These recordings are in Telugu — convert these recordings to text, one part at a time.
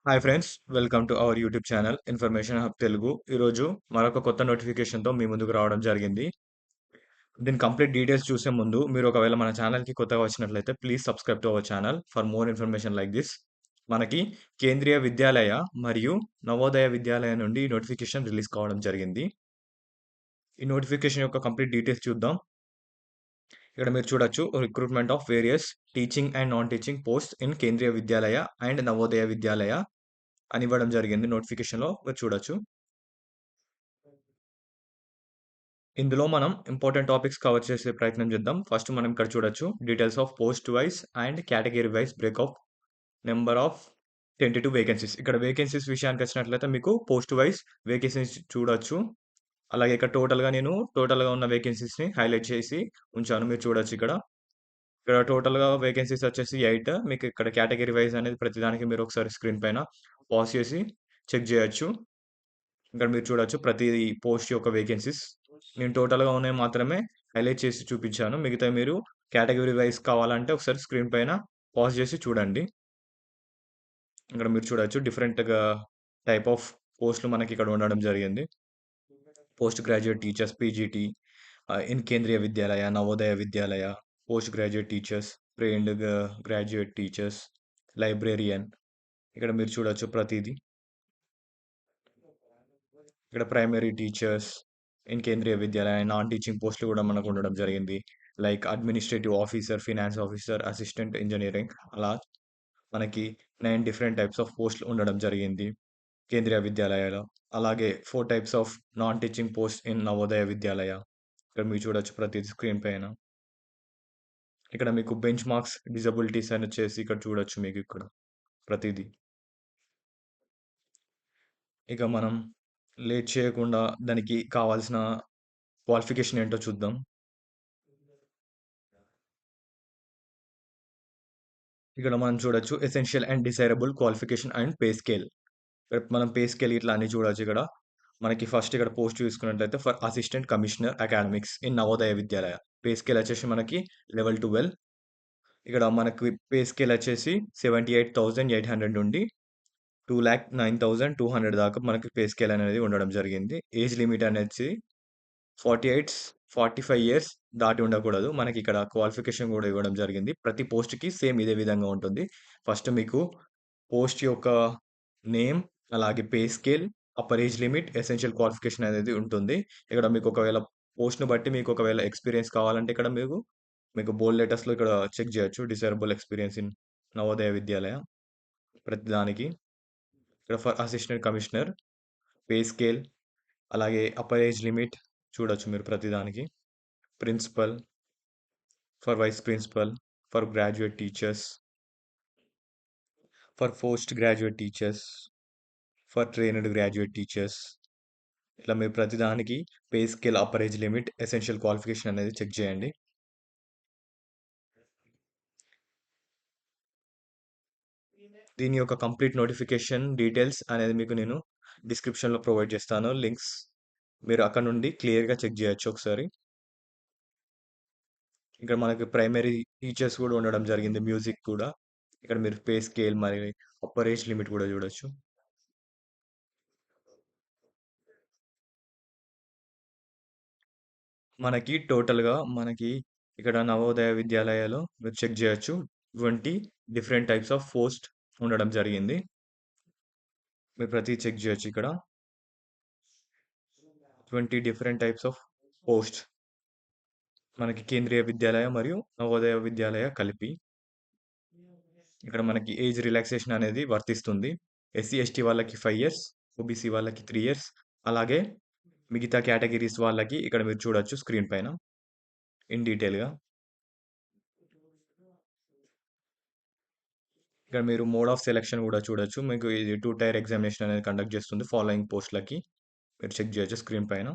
Hi friends, welcome to our YouTube channel information hub Telugu. ఈరోజు మరొక కొత్త నోటిఫికేషన్తో మీ ముందుకు రావడం జరిగింది. దీని కంప్లీట్ డీటెయిల్స్ చూసే ముందు మీరు ఒకవేళ మన ఛానల్కి కొత్తగా వచ్చినట్లయితే please subscribe to our channel for more information like this. మనకి కేంద్రీయ విద్యాలయ మరియు నవోదయ విద్యాలయ నుండి నోటిఫికేషన్ రిలీజ్ కావడం జరిగింది. ఈ నోటిఫికేషన్ యొక్క కంప్లీట్ డీటెయిల్స్ చూద్దాం. ఇక్కడ మీరు చూడొచ్చు recruitment of various teaching and non teaching post in Kendriya Vidyalaya and Navodaya విద్యాలయ అని ఇవ్వడం జరిగింది. నోటిఫికేషన్లో మీరు చూడొచ్చు. ఇందులో మనం ఇంపార్టెంట్ టాపిక్స్ కవర్ చేసే ప్రయత్నం చేద్దాం. ఫస్ట్ మనం ఇక్కడ చూడొచ్చు details of post wise and category wise breakup number of 22 vacancies. ఇక్కడ వేకెన్సీస్ విషయానికి వచ్చినట్లయితే మీకు పోస్ట్ వైస్ వేకెన్సీస్ చూడొచ్చు. అలాగే ఇక్కడ టోటల్గా ఉన్న వేకెన్సీస్ని హైలైట్ చేసి ఉంచాను, మీరు చూడొచ్చు. ఇక్కడ టోటల్గా వేకెన్సీస్ వచ్చేసి 8. మీకు ఇక్కడ కేటగిరీ వైజ్ అనేది ప్రతిదానికి మీరు ఒకసారి స్క్రీన్ పైన పాజ్ చేసి చెక్ చేయొచ్చు. ఇక్కడ మీరు చూడొచ్చు ప్రతి పోస్ట్ యొక్క వేకెన్సీస్. నేను టోటల్‌గా ఉన్నయి మాత్రమే హైలైట్ చేసి చూపించాను. మిగతావి మీరు కేటగరీ వైస్ కావాలంటే ఒకసారి స్క్రీన్ పైన పాజ్ చేసి చూడండి. ఇక్కడ మీరు చూడొచ్చు డిఫరెంట్‌గా టైప్ ఆఫ్ పోస్ట్‌లు మనకిక్కడ ఉండడం జరిగింది. Post graduate teachers PGT in Kendriya Vidyalaya, Navodaya Vidyalaya, post graduate teachers, trained graduate teachers, librarian. ఇక్కడ మీరు చూడొచ్చు ప్రతీది. ఇక్కడ primary teachers in Kendriya Vidyalaya non teaching పోస్టులు కూడా మనకు ఉండడం జరిగింది. Like administrative officer, finance officer, assistant engineering, అలా మనకి 9 డిఫరెంట్ టైప్స్ ఆఫ్ పోస్టులు ఉండడం జరిగింది కేంద్రీయ విద్యాలయాలో. అలాగే 4 types of non teaching post in Navodaya Vidyalaya. ఇక్కడ మీరు చూడొచ్చు ప్రతి స్క్రీన్ పైన. ఇక్కడ మీకు బెంచ్ మార్క్స్ డిజబిలిటీస్ అని వచ్చేసి ఇక్కడ చూడొచ్చు మీకు ఇక్కడ ప్రతిదీ. ఇక మనం లేట్ చేయకుండా దానికి కావాల్సిన క్వాలిఫికేషన్ ఏంటో చూద్దాం. ఇక్కడ మనం చూడొచ్చు essential and desirable qualification and pay scale. మనం పే స్కేల్ ఇట్లా అన్ని చూడొచ్చు ఇక్కడ. మనకి ఫస్ట్ ఇక్కడ పోస్ట్ చూసుకున్నట్లయితే for assistant commissioner academics in Navodaya Vidyalaya. Pay scale వచ్చేసి మనకి లెవెల్ 12. ఇక్కడ మనకి పే స్కేల్ వచ్చేసి 78,800 నుండి 2,09,200 దాకా మనకి పే స్కేల్ అనేది ఉండడం జరిగింది. ఏజ్ లిమిట్ అనేది 48, 45 ఇయర్స్ దాటి ఉండకూడదు. మనకి ఇక్కడ క్వాలిఫికేషన్ కూడా ఇవ్వడం జరిగింది. ప్రతి పోస్ట్‌కి సేమ్ ఇదే విధంగా ఉంటుంది. ఫస్ట్ మీకు పోస్ట్ యొక్క నేమ్, అలాగే pay scale, upper age limit, essential qualification అనేది ఉంటుంది. ఇక్కడ మీకు ఒకవేళ పోస్ట్‌ని బట్టి మీకు ఒకవేళ ఎక్స్‌పీరియన్స్ కావాలంటే ఇక్కడ మీకు బోల్డ్ లెటర్స్‌లో ఇక్కడ చెక్ చేయొచ్చు. Desirable experience in Navodaya Vidyalaya ప్రతి దానికి. ఇక్కడ for assistant commissioner, pay scale, అలాగే అప్పర్ ఏజ్ లిమిట్ చూడొచ్చు మీరు ప్రతిదానికి. Principal, for vice principal, for graduate teachers, for post graduate teachers, for trained graduate teachers. ఇట్లా మీరు ప్రతిదానికి pay scale, upper age limit, essential qualification అనేది చెక్ చేయండి. దీని యొక్క కంప్లీట్ నోటిఫికేషన్ డీటెయిల్స్ అనేది మీకు నేను డిస్క్రిప్షన్‌లో ప్రొవైడ్ చేస్తాను లింక్స్. మీరు అక్కడ నుండి క్లియర్‌గా చెక్ చేయొచ్చు ఒకసారి. ఇక్కడ మనకి ప్రైమరీ టీచర్స్ కూడా ఉండడం జరిగింది, మ్యూజిక్ కూడా. ఇక్కడ మీరు పే స్కేల్ మరి అప్పర్ ఏజ్ లిమిట్ కూడా చూడొచ్చు. మనకి టోటల్‌గా మనకి ఇక్కడ నవోదయ విద్యాలయాలో మీరు చెక్ చేయొచ్చు. 20 డిఫరెంట్ టైప్స్ ఆఫ్ పోస్ట్ ఉండడం జరిగింది. మీరు ప్రతిది చెక్ చేయొచ్చు ఇక్కడ. 20 డిఫరెంట్ టైప్స్ ఆఫ్ పోస్ట్ మనకి కేంద్రీయ విద్యాలయ మరియు నవోదయ విద్యాలయ కలిపి. ఇక్కడ మనకి ఏజ్ రిలాక్సేషన్ అనేది వర్తిస్తుంది. ఎస్సీ, ఎస్టీ వాళ్ళకి 5 ఇయర్స్, ఓబీసీ వాళ్ళకి 3 ఇయర్స్, అలాగే మిగతా కేటగిరీస్ వాళ్ళకి ఇక్కడ మీరు చూడొచ్చు స్క్రీన్ పైన ఇన్ డీటెయిల్‌గా. ఇక్కడ మీరు మోడ్ ఆఫ్ సెలక్షన్ కూడా చూడొచ్చు. మీకు ఇది 2 టైర్ ఎగ్జామినేషన్ అనేది కండక్ట్ చేస్తుంది ఫాలోయింగ్ పోస్ట్‌లకి. మీరు చెక్ చేయొచ్చు స్క్రీన్ పైన.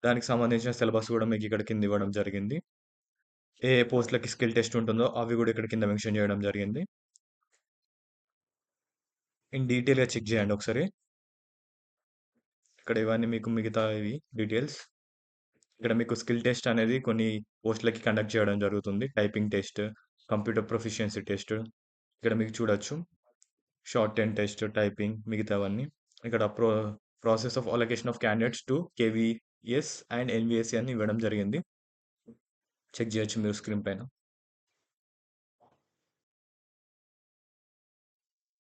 దానికి సంబంధించిన సిలబస్ కూడా మీకు ఇక్కడ కింద ఇవ్వడం జరిగింది. ఏ ఏ పోస్ట్‌లకి స్కిల్ టెస్ట్ ఉంటుందో అవి కూడా ఇక్కడ కింద మెన్షన్ చేయడం జరిగింది. ఇన్ డీటెయిల్‌గా చెక్ చేయండి ఒకసారి. ఇక్కడ ఇవన్నీ మీకు మిగతావి డీటెయిల్స్. ఇక్కడ మీకు స్కిల్ టెస్ట్ అనేది కొన్ని పోస్ట్‌లకి కండక్ట్ చేయడం జరుగుతుంది. Typing test, computer proficiency test, ఇక్కడ మీకు చూడొచ్చు. షార్ట్ అండ్ టెస్ట్, టైపింగ్ మిగతావన్నీ. ఇక్కడ process of allocation of candidates to KVS and ఎన్వీఎస్‌సి అని ఇవ్వడం జరిగింది. చెక్ చేయొచ్చు మీరు స్క్రీన్ పైన.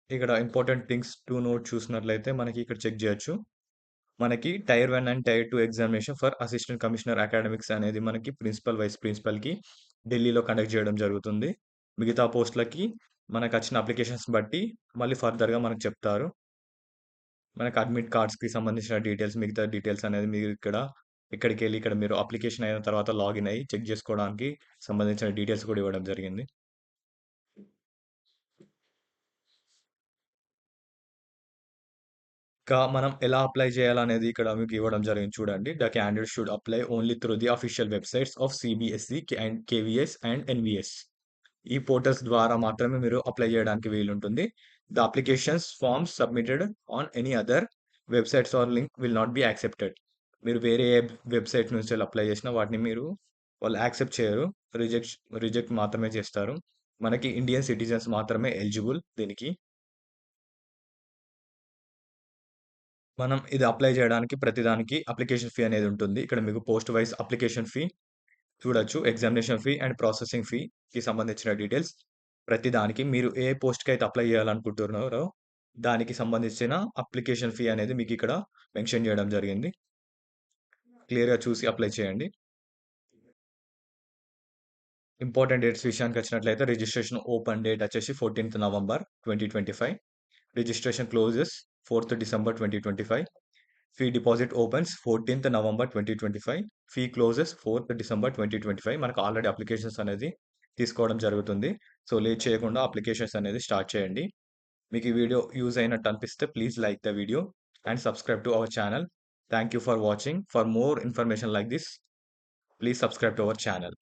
ఇక్కడ ఇంపార్టెంట్ థింగ్స్ టు నోట్ చూసినట్లయితే మనకి ఇక్కడ చెక్ చేయొచ్చు. మనకి tier 1 and tier 2 examination for assistant commissioner academics అనేది మనకి ప్రిన్సిపల్, వైస్ ప్రిన్సిపల్‌కి ఢిల్లీలో కండక్ట్ చేయడం జరుగుతుంది. మిగతా పోస్ట్‌లకి మనకచ్చిన అప్లికేషన్స్ బట్టి మళ్ళీ ఫర్దర్‌గా మనకు చెప్తారు. మనకు అడ్మిట్ కార్డ్స్‌కి సంబంధించిన డీటెయిల్స్, మిగతా డీటెయిల్స్ అనేది మీరు ఇక్కడికెళ్ళి ఇక్కడ మీరు అప్లికేషన్ అయిన తర్వాత లాగిన్ అయ్యి చెక్ చేసుకోవడానికి సంబంధించిన డీటెయిల్స్ కూడా ఇవ్వడం జరిగింది. ఇంకా మనం ఎలా అప్లై చేయాలనేది ఇక్కడ మీకు ఇవ్వడం జరిగింది చూడండి. The candidate should apply only through the official websites of CBSE and KVS and NVS. ఈ పోర్టల్స్ ద్వారా మాత్రమే మీరు అప్లై చేయడానికి వీలుంటుంది. The applications forms submitted on any other websites or link will not be accepted. మీరు వేరే వెబ్‌సైట్ నుంచి అప్లై చేసినా వాటిని వాళ్ళు యాక్సెప్ట్ చేయరు. రిజెక్ట్ రిజెక్ట్ మాత్రమే చేస్తారు. మనకి ఇండియన్ సిటిజన్స్ మాత్రమే ఎలిజిబుల్ దీనికి. మనం ఇది అప్లై చేయడానికి ప్రతిదానికి అప్లికేషన్ ఫీ అనేది ఉంటుంది. ఇక్కడ మీకు పోస్ట్ వైస్ అప్లికేషన్ ఫీ చూడొచ్చు. ఎగ్జామినేషన్ ఫీ అండ్ ప్రాసెసింగ్ ఫీకి సంబంధించిన డీటెయిల్స్ ప్రతి దానికి మీరు ఏ పోస్ట్‌కి అయితే అప్లై చేయాలనుకుంటున్నారో దానికి సంబంధించిన అప్లికేషన్ ఫీ అనేది మీకు ఇక్కడ మెన్షన్ చేయడం జరిగింది. క్లియర్‌గా చూసి అప్లై చేయండి. ఇంపార్టెంట్ డేట్స్ విషయానికొచ్చినట్లయితే రిజిస్ట్రేషన్ ఓపెన్ డేట్ వచ్చేసి 14థ్ నవంబర్ 2025. రిజిస్ట్రేషన్ క్లోజెస్ 4థ్ డిసెంబర్ 2025. ఫీ డిపాజిట్ ఓపెన్స్ 14థ్ నవంబర్ 2025. ఫీ క్లోజెస్ 4థ్ డిసెంబర్ 2025. మనకు ఆల్రెడీ అప్లికేషన్స్ అనేది తీసుకోవడం జరుగుతుంది. సో, లేట్ చేయకుండా అప్లికేషన్స్ అనేది స్టార్ట్ చేయండి. మీకు ఈ వీడియో యూజ్ అయినట్టు అనిపిస్తే please like the video and subscribe to our channel. Thank you for watching. For more information like this, please subscribe to our channel.